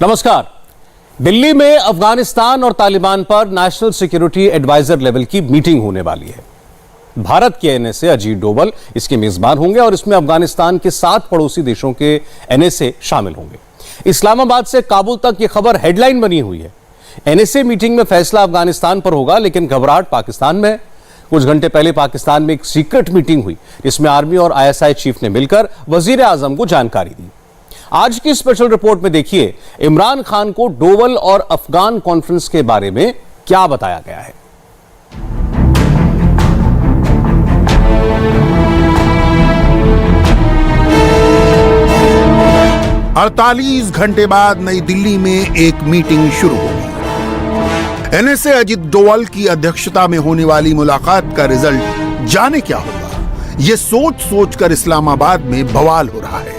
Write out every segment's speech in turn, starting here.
नमस्कार। दिल्ली में अफगानिस्तान और तालिबान पर नेशनल सिक्योरिटी एडवाइजर लेवल की मीटिंग होने वाली है। भारत के एनएसए अजीत डोवल इसके मेजबान होंगे और इसमें अफगानिस्तान के 7 पड़ोसी देशों के एनएसए शामिल होंगे। इस्लामाबाद से काबुल तक यह खबर हेडलाइन बनी हुई है। एनएसए मीटिंग में फैसला अफगानिस्तान पर होगा, लेकिन घबराहट पाकिस्तान में है। कुछ घंटे पहले पाकिस्तान में एक सीक्रेट मीटिंग हुई जिसमें आर्मी और आईएसआई चीफ ने मिलकर वजीर आजम को जानकारी दी। आज की स्पेशल रिपोर्ट में देखिए इमरान खान को डोवल और अफगान कॉन्फ्रेंस के बारे में क्या बताया गया है। 48 घंटे बाद नई दिल्ली में एक मीटिंग शुरू होगी। एनएसए अजीत डोवल की अध्यक्षता में होने वाली मुलाकात का रिजल्ट जाने क्या होगा, ये सोच सोचकर इस्लामाबाद में बवाल हो रहा है।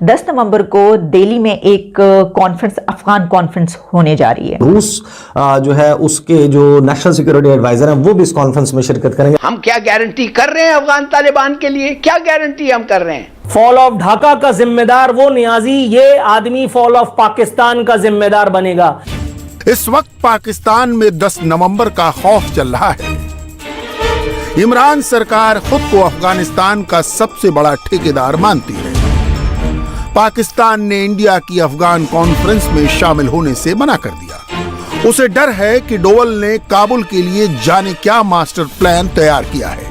10 नवंबर को दिल्ली में एक कॉन्फ्रेंस, अफगान कॉन्फ्रेंस होने जा रही है। रूस जो है उसके जो नेशनल सिक्योरिटी एडवाइजर हैं वो भी इस कॉन्फ्रेंस में शिरकत करेंगे। हम क्या गारंटी कर रहे हैं अफगान तालिबान के लिए? क्या गारंटी हम कर रहे हैं? फॉल ऑफ ढाका का जिम्मेदार वो नियाजी, ये आदमी फॉल ऑफ पाकिस्तान का जिम्मेदार बनेगा। इस वक्त पाकिस्तान में 10 नवंबर का खौफ चल रहा है। इमरान सरकार खुद को अफगानिस्तान का सबसे बड़ा ठेकेदार मानती है। पाकिस्तान ने इंडिया की अफगान कॉन्फ्रेंस में शामिल होने से मना कर दिया। उसे डर है कि डोवल ने काबुल के लिए जाने क्या मास्टर प्लान तैयार किया है।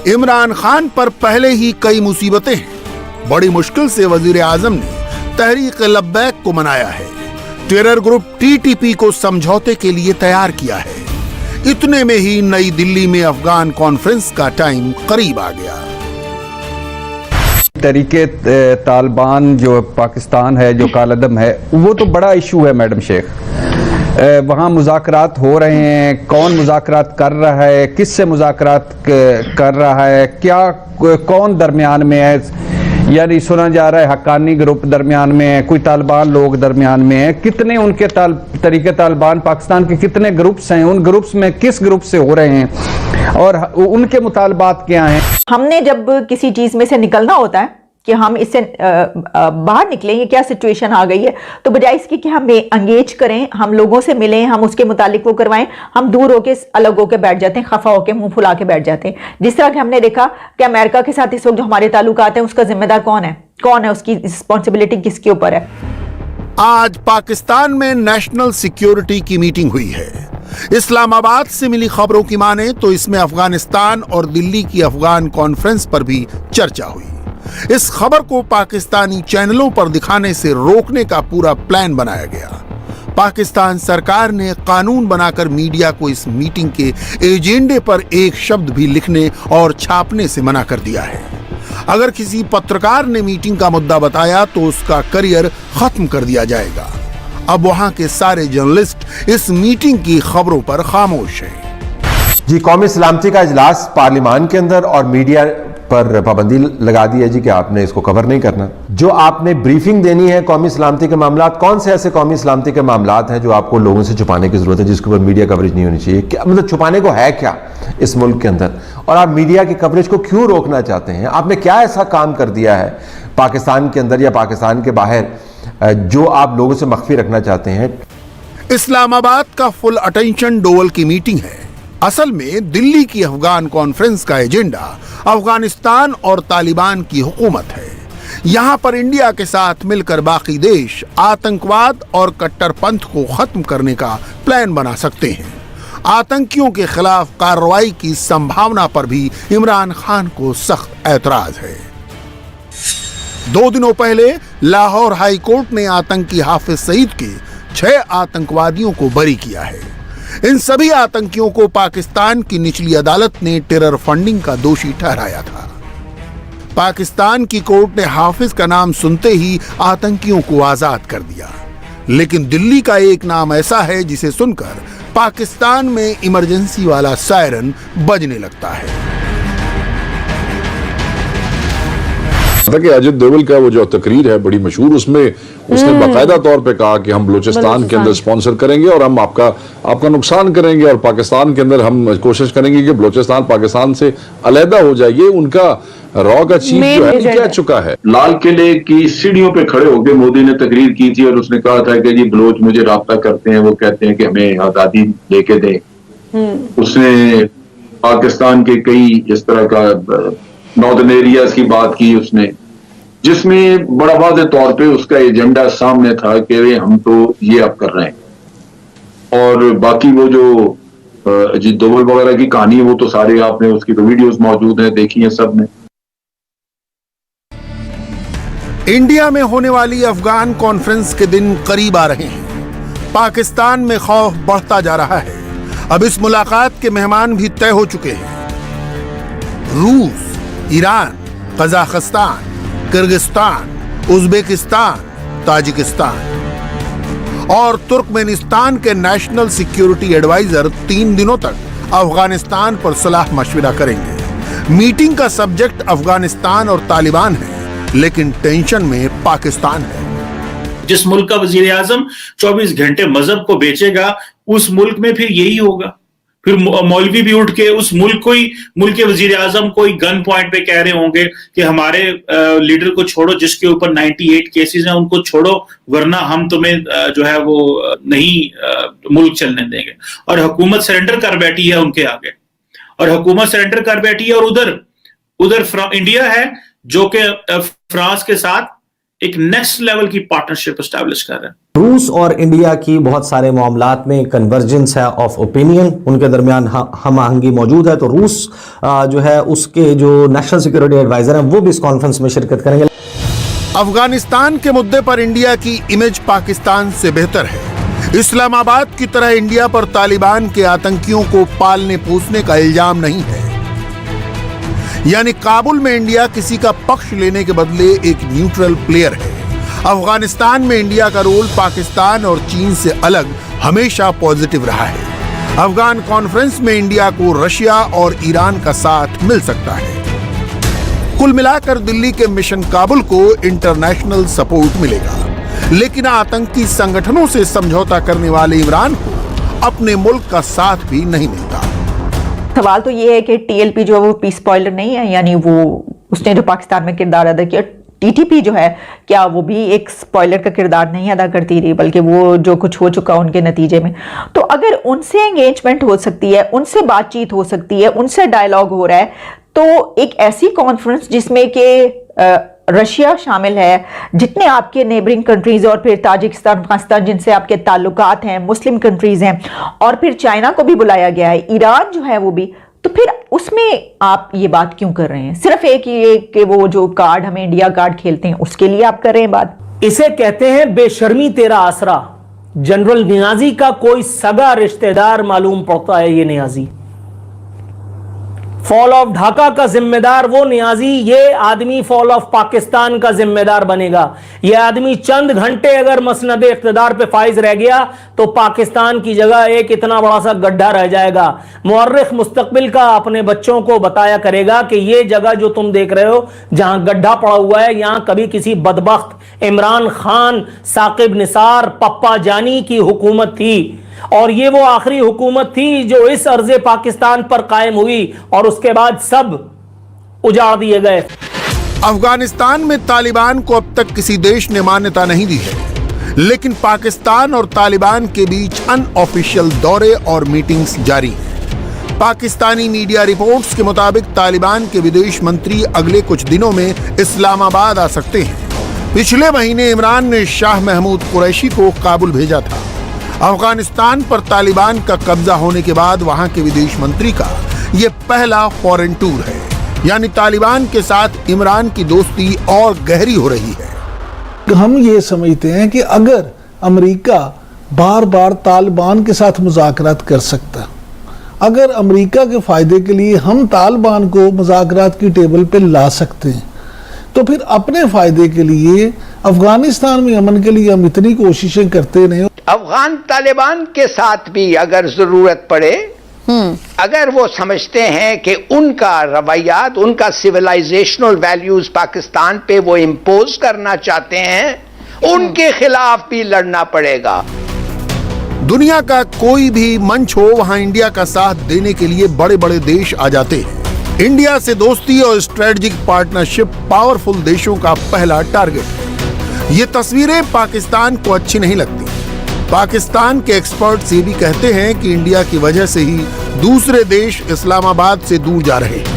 इमरान खान पर पहले ही कई मुसीबतें हैं। बड़ी मुश्किल से वजीर आजम ने तहरीक लब्बैक को मनाया है। टेरर ग्रुप टीटीपी को समझौते के लिए तैयार किया है। इतने में ही नई दिल्ली में अफगान कॉन्फ्रेंस का टाइम करीब आ गया। तरीके तालिबान जो पाकिस्तान है, जो कालदम है, वो तो बड़ा इशू है मैडम शेख। वहाँ मुज़ाकरात हो रहे हैं, कौन मुज़ाकरात कर रहा है, किससे मुज़ाकरात कर रहा है, क्या कौन दरमियान में है, यानी सुना जा रहा है हक्कानी ग्रुप दरमियान में है, कोई तालिबान लोग दरमियान में है, कितने उनके तरीके तालिबान पाकिस्तान के कितने ग्रुप्स हैं, उन ग्रुप्स में किस ग्रुप से हो रहे हैं और उनके मुतालबात क्या हैं। हमने जब किसी चीज में से निकलना होता है कि हम इससे बाहर निकलें, ये क्या सिचुएशन आ गई है, तो बजाय इसकी कि हम एंगेज करें, हम लोगों से मिलें, हम उसके मुतालिक वो करवाएं, हम दूर होके अलग होके बैठ जाते हैं, खफा होके मुंह फुला के बैठ जाते हैं। जिस तरह कि हमने देखा कि अमेरिका के साथ इस वक्त जो हमारे ताल्लुकात हैं उसका जिम्मेदार कौन है, उसकी रिस्पॉन्सिबिलिटी किसके ऊपर है। आज पाकिस्तान में नेशनल सिक्योरिटी की मीटिंग हुई है। इस्लामाबाद से मिली खबरों की माने तो इसमें अफगानिस्तान और दिल्ली की अफगान कॉन्फ्रेंस पर भी चर्चा हुई। इस खबर को पाकिस्तानी चैनलों पर दिखाने से रोकने का पूरा प्लान बनाया गया। पाकिस्तान सरकार ने कानून बनाकर मीडिया को इस मीटिंग के एजेंडे पर एक शब्द भी लिखने और छापने से मना कर दिया है। अगर किसी पत्रकार ने मीटिंग का मुद्दा बताया तो उसका करियर खत्म कर दिया जाएगा। अब वहां के सारे जर्नलिस्ट इस मीटिंग की खबरों पर खामोश हैं। जी, कौमी सलामती का इजलास पार्लियामान के अंदर और मीडिया पर पाबंदी लगा दी है जी कि आपने इसको कवर नहीं करना। जो आपने ब्रीफिंग देनी है कौमी सलामती के मामलात, कौन से ऐसे कौमी सलामती के मामलात हैं जो आपको लोगों से छुपाने की जरूरत है, जिसके ऊपर मीडिया कवरेज नहीं होनी चाहिए? क्या मतलब छुपाने को है क्या इस मुल्क के अंदर, और आप मीडिया की कवरेज को क्यों रोकना चाहते हैं? आपने क्या ऐसा काम कर दिया है पाकिस्तान के अंदर या पाकिस्तान के बाहर जो आप लोगों से मख्फी रखना चाहते हैं? इस्लामाबाद का फुल अटेंशन डोवल की मीटिंग है। असल में दिल्ली की अफगान कॉन्फ्रेंस का एजेंडा अफगानिस्तान और तालिबान की हुकूमत है। यहाँ पर इंडिया के साथ मिलकर बाकी देश आतंकवाद और कट्टरपंथ को खत्म करने का प्लान बना सकते हैं। आतंकियों के खिलाफ कार्रवाई की संभावना पर भी इमरान खान को सख्त ऐतराज है। 2 दिनों पहले लाहौर हाई कोर्ट ने आतंकी हाफिज सईद के 6 आतंकवादियों को बरी किया है। इन सभी आतंकियों को पाकिस्तान की निचली अदालत ने टेरर फंडिंग का दोषी ठहराया था। पाकिस्तान की कोर्ट ने हाफिज का नाम सुनते ही आतंकियों को आजाद कर दिया, लेकिन दिल्ली का एक नाम ऐसा है जिसे सुनकर पाकिस्तान में इमरजेंसी वाला सायरन बजने लगता है। कि अजित डोवल का वो जो तकरीर है बड़ी मशहूर, उसमें उसने बाकायदा तौर पे कहा कि हम बलूचिस्तान के अंदर स्पॉन्सर करेंगे और हम आपका नुकसान करेंगे और पाकिस्तान के अंदर हम कोशिश करेंगे कि बलूचिस्तान पाकिस्तान से अलहदा हो जाए। ये उनका रॉ का चीफ जो है कह चुका है। लाल किले की सीढ़ियों पे खड़े होकर मोदी ने तकरीर की थी और उसने कहा था कि जी बलोच मुझे राब्ता करते हैं, वो कहते हैं कि हमें आजादी लेके दें। उसने पाकिस्तान के कई इस तरह का नॉर्दर्न एरियाज की बात की उसने, जिसमें बड़ा वाज़ेह तौर पे उसका एजेंडा सामने था कि हम तो ये अब कर रहे हैं। और बाकी वो जो अजीत डोवल वगैरह की कहानी है वो तो सारे आपने उसकी तो वीडियोस मौजूद हैं, देखी है सबने। इंडिया में होने वाली अफगान कॉन्फ्रेंस के दिन करीब आ रहे हैं। पाकिस्तान में खौफ बढ़ता जा रहा है। अब इस मुलाकात के मेहमान भी तय हो चुके हैं। रूस, Iran, Kazakhstan, Kyrgyzstan, Uzbekistan, Tajikistan और तुर्कमेनिस्तान के नेशनल सिक्योरिटी एडवाइजर 3 दिनों तक अफगानिस्तान पर सलाह मशविरा करेंगे। मीटिंग का सब्जेक्ट अफगानिस्तान और तालिबान है, लेकिन टेंशन में पाकिस्तान है। जिस मुल्क का वजीर आजम 24 घंटे मजहब को बेचेगा, उस मुल्क में फिर यही होगा। फिर मौलवी भी उठ के उस मुल्क के वजीर आजम को गन पॉइंट पे कह रहे होंगे कि हमारे लीडर को छोड़ो, जिसके ऊपर 98 केसेस हैं उनको छोड़ो, वरना हम तुम्हें जो है वो नहीं मुल्क चलने देंगे। और हुकूमत सरेंडर कर बैठी है उनके आगे, और हुकूमत सरेंडर कर बैठी है। और उधर इंडिया है जो कि फ्रांस के साथ एक नेक्स्ट लेवल की पार्टनरशिप एस्टैब्लिश कर रहे हैं। रूस और इंडिया की बहुत सारे मामलात में कन्वर्जेंस है ऑफ ओपिनियन, उनके दरमियान हम आहंगी मौजूद है। तो रूस जो है उसके जो नेशनल सिक्योरिटी एडवाइजर हैं वो भी इस कॉन्फ्रेंस में शिरकत करेंगे। अफगानिस्तान के मुद्दे पर इंडिया की इमेज पाकिस्तान से बेहतर है। इस्लामाबाद की तरह इंडिया पर तालिबान के आतंकियों को पालने पोसने का इल्जाम नहीं है। यानी काबुल में इंडिया किसी का पक्ष लेने के बदले एक न्यूट्रल प्लेयर है। अफगानिस्तान में इंडिया का रोल पाकिस्तान और चीन से अलग हमेशा पॉजिटिव रहा है। अफगान कॉन्फ्रेंस में इंडिया को रशिया और ईरान का साथ मिल सकता है। कुल मिलाकर दिल्ली के मिशन काबुल को इंटरनेशनल सपोर्ट मिलेगा, लेकिन आतंकी संगठनों से समझौता करने वाले इमरान को अपने मुल्क का साथ भी नहीं मिलता। सवाल तो ये है कि टीएलपी जो है वो पीस स्पॉइलर नहीं है, यानी वो उसने जो पाकिस्तान में किरदार अदा किया, टीटीपी जो है क्या वो भी एक स्पॉइलर का किरदार नहीं अदा करती रही, बल्कि वो जो कुछ हो चुका उनके नतीजे में। तो अगर उनसे एंगेजमेंट हो सकती है, उनसे बातचीत हो सकती है, उनसे डायलॉग हो रहा है, तो एक ऐसी कॉन्फ्रेंस जिसमें कि रशिया शामिल है, जितने आपके नेबरिंग कंट्रीज और फिर ताजिकिस्तान, अफगानिस्तान जिनसे आपके ताल्लुकात हैं, मुस्लिम कंट्रीज हैं, और फिर चाइना को भी बुलाया गया है, ईरान जो है वो भी, तो फिर उसमें आप ये बात क्यों कर रहे हैं? सिर्फ एक ये कि वो जो कार्ड हम इंडिया कार्ड खेलते हैं उसके लिए आप कर रहे हैं बात। इसे कहते हैं बेशर्मी तेरा आसरा। जनरल नियाजी का कोई सगा रिश्तेदार मालूम पड़ता है ये नियाजी। फॉल ऑफ ढाका का जिम्मेदार वो नियाजी, ये आदमी फॉल ऑफ पाकिस्तान का जिम्मेदार बनेगा। ये आदमी चंद घंटे अगर मसनद इख्तिदार पे फाइज रह गया तो पाकिस्तान की जगह एक इतना बड़ा सा गड्ढा रह जाएगा। मुअर्रिख मुस्तकबिल का अपने बच्चों को बताया करेगा कि ये जगह जो तुम देख रहे हो जहां गड्ढा पड़ा हुआ है, यहां कभी किसी बदबख्त इमरान खान, साकिब निसार, पप्पा जानी की हुकूमत थी, और ये वो आखिरी हुकूमत थी जो इस अर्ज़े पाकिस्तान पर कायम हुई, और उसके बाद सब उजाड़ दिए गए। अफगानिस्तान में तालिबान को अब तक किसी देश ने मान्यता नहीं दी है, लेकिन पाकिस्तान और तालिबान के बीच अनऑफिशियल दौरे और मीटिंग्स जारी हैं। पाकिस्तानी मीडिया रिपोर्ट्स के मुताबिक तालिबान के विदेश मंत्री अगले कुछ दिनों में इस्लामाबाद आ सकते हैं। पिछले महीने इमरान ने शाह महमूद कुरैशी को काबुल भेजा था। अफगानिस्तान पर तालिबान का कब्जा होने के बाद वहां के विदेश मंत्री का यह पहला फॉरेन टूर है, यानी तालिबान के साथ इमरान की दोस्ती और गहरी हो रही है। हम ये समझते हैं कि अगर अमेरिका बार बार तालिबान के साथ मुज़ाकरात कर सकता, अगर अमेरिका के फायदे के लिए हम तालिबान को मुज़ाकरात की टेबल पे ला सकते हैं, तो फिर अपने फायदे के लिए अफगानिस्तान में अमन के लिए हम इतनी कोशिशें करते नहीं। अफगान तालिबान के साथ भी अगर जरूरत पड़े अगर वो समझते हैं कि उनका रवैयात, उनका सिविलाइजेशनल वैल्यूज पाकिस्तान पे वो इम्पोज करना चाहते हैं, उनके खिलाफ भी लड़ना पड़ेगा। दुनिया का कोई भी मंच हो, वहां इंडिया का साथ देने के लिए बड़े बड़े देश आ जाते हैं। इंडिया से दोस्ती और स्ट्रेटेजिक पार्टनरशिप पावरफुल देशों का पहला टारगेट है। ये तस्वीरें पाकिस्तान को अच्छी नहीं लगती। पाकिस्तान के एक्सपर्ट्स ये भी कहते हैं कि इंडिया की वजह से ही दूसरे देश इस्लामाबाद से दूर जा रहे हैं।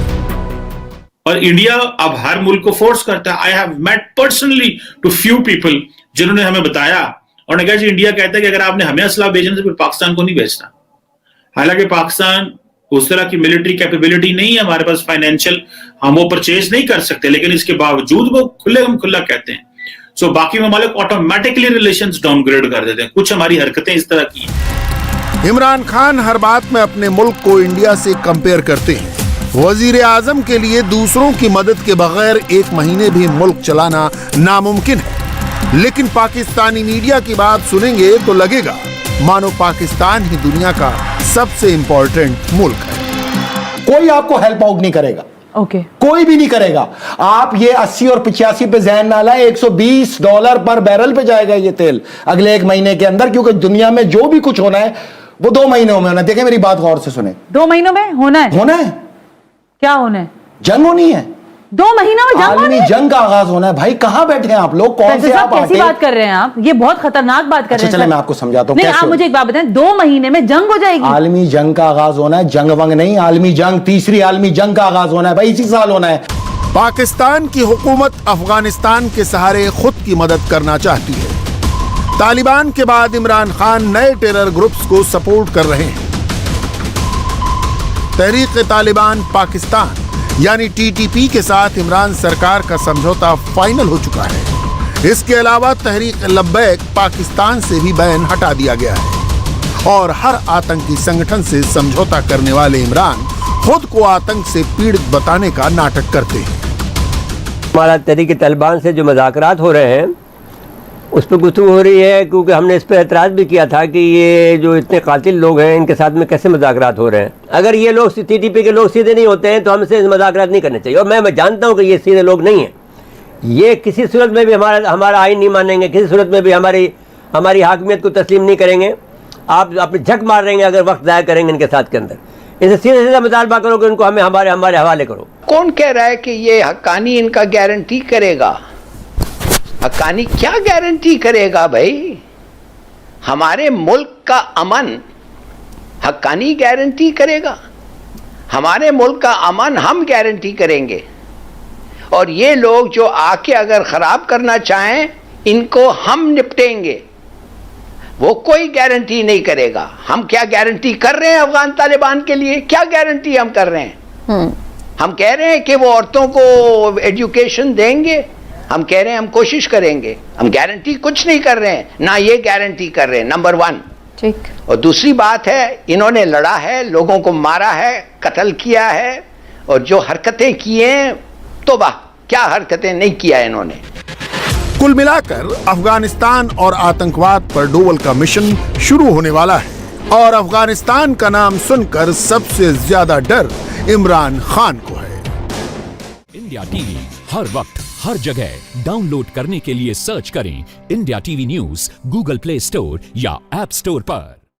और इंडिया अब हर मुल्क को फोर्स करता है। I have met personally to few people जिन्होंने हमें बताया और ने कहा जी इंडिया कहता है कि अगर आपने हमें असला भेजना तो फिर पाकिस्तान को नहीं भेजना। हालांकि पाकिस्तान उस तरह की मिलिट्री कैपेबिलिटी नहीं है हमारे पास, फाइनेंशियल हम वो परचेज नहीं कर सकते, लेकिन इसके बावजूद वो खुला कहते हैं। सो बाकी ममालिक ऑटोमेटिकली रिलेशंस डाउनग्रेड कर देते हैं। कुछ हमारी हरकतें इस तरह की हैं। इमरान खान हर बात में अपने मुल्क को इंडिया से कंपेयर करते हैं। वजीर आजम के लिए दूसरों की मदद के बगैर 1 महीने भी मुल्क चलाना नामुमकिन है, लेकिन पाकिस्तानी मीडिया की बात सुनेंगे तो लगेगा मानो पाकिस्तान ही दुनिया का सबसे इंपॉर्टेंट मुल्क है। कोई आपको हेल्प आउट नहीं करेगा, कोई भी नहीं करेगा। आप ये 80 और 85 पे जहन ना लाए, $120 पर बैरल पे जाएगा ये तेल अगले 1 महीने के अंदर, क्योंकि दुनिया में जो भी कुछ होना है वो 2 महीनों में होना है। देखें मेरी बात गौर से सुने, 2 महीनों में होना है। क्या होना है? जंग होनी है। 2 महीनों में जंग होनी है? जंग का आगाज होना है। भाई कहां बैठे हैं आप लोग? कौन से आप कैसी बात कर रहे हैं आप? ये बहुत खतरनाक बात कर रहे हैं। चले मैं आपको समझाता हूं। नहीं, आप मुझे एक बात बताएं, 2 महीने में जंग हो जाएगी? आलमी जंग का आगाज होना है, जंग वंग नहीं, आलमी जंग, तीसरी आलमी जंग का आगाज होना है भाई, इसी साल होना है। पाकिस्तान की हुकूमत अफगानिस्तान के सहारे खुद की मदद करना चाहती है। तालिबान के बाद इमरान खान नए टेरर ग्रुप्स को सपोर्ट कर रहे हैं। तहरीक तालिबान पाकिस्तान यानी टीटीपी के साथ इमरान सरकार का समझौता फाइनल हो चुका है। इसके अलावा तहरीक लब्बैक पाकिस्तान से भी बैन हटा दिया गया है और हर आतंकी संगठन से समझौता करने वाले इमरान खुद को आतंक से पीड़ित बताने का नाटक करते हैं। हमारा तहरीक तालिबान से जो मुज़ाकरात हो रहे हैं उस पर गुफ्तगू हो रही है, क्योंकि हमने इस पर एतराज़ भी किया था कि ये जो इतने कातिल लोग हैं इनके साथ में कैसे मुज़ाकरात हो रहे हैं। अगर ये लोग टीटीपी के लोग सीधे नहीं होते हैं तो हमसे मुज़ाकरात नहीं करने चाहिए। और मैं जानता हूँ कि ये सीधे लोग नहीं हैं। ये किसी सूरत में भी हमारा आइन नहीं मानेंगे, किसी सूरत में भी हमारी हाकमियत को तस्लीम नहीं करेंगे। आप अपने झक मार रहेंगे अगर वक्त ज़ाया करेंगे इनके साथ के अंदर। इनसे सीधे सीधा मुतालबा करोगे, उनको हमें हमारे हवाले करो। कौन कह रहा है कि ये हक्कानी इनका गारंटी करेगा? हक्कानी क्या गारंटी करेगा भाई? हमारे मुल्क का अमन हक्कानी गारंटी करेगा? हमारे मुल्क का अमन हम गारंटी करेंगे। और ये लोग जो आके अगर खराब करना चाहें इनको हम निपटेंगे, वो कोई गारंटी नहीं करेगा। हम क्या गारंटी कर रहे हैं अफगान तालिबान के लिए? क्या गारंटी हम कर रहे हैं? हम कह रहे हैं कि वो औरतों को एजुकेशन देंगे, हम कह रहे हैं हम कोशिश करेंगे। हम गारंटी कुछ नहीं कर रहे हैं, ना ये गारंटी कर रहे हैं, नंबर 1। ठीक। और दूसरी बात है, इन्होंने लड़ा है, लोगों को मारा है, कत्ल किया है, और जो हरकतें की हैं, तौबा, क्या हरकतें नहीं किया इन्होंने। कुल मिलाकर अफगानिस्तान और आतंकवाद पर डोवल का मिशन शुरू होने वाला है और अफगानिस्तान का नाम सुनकर सबसे ज्यादा डर इमरान खान को है। इंडिया टीवी हर वक्त हर जगह डाउनलोड करने के लिए सर्च करें India TV news Google play store या ऐप स्टोर पर।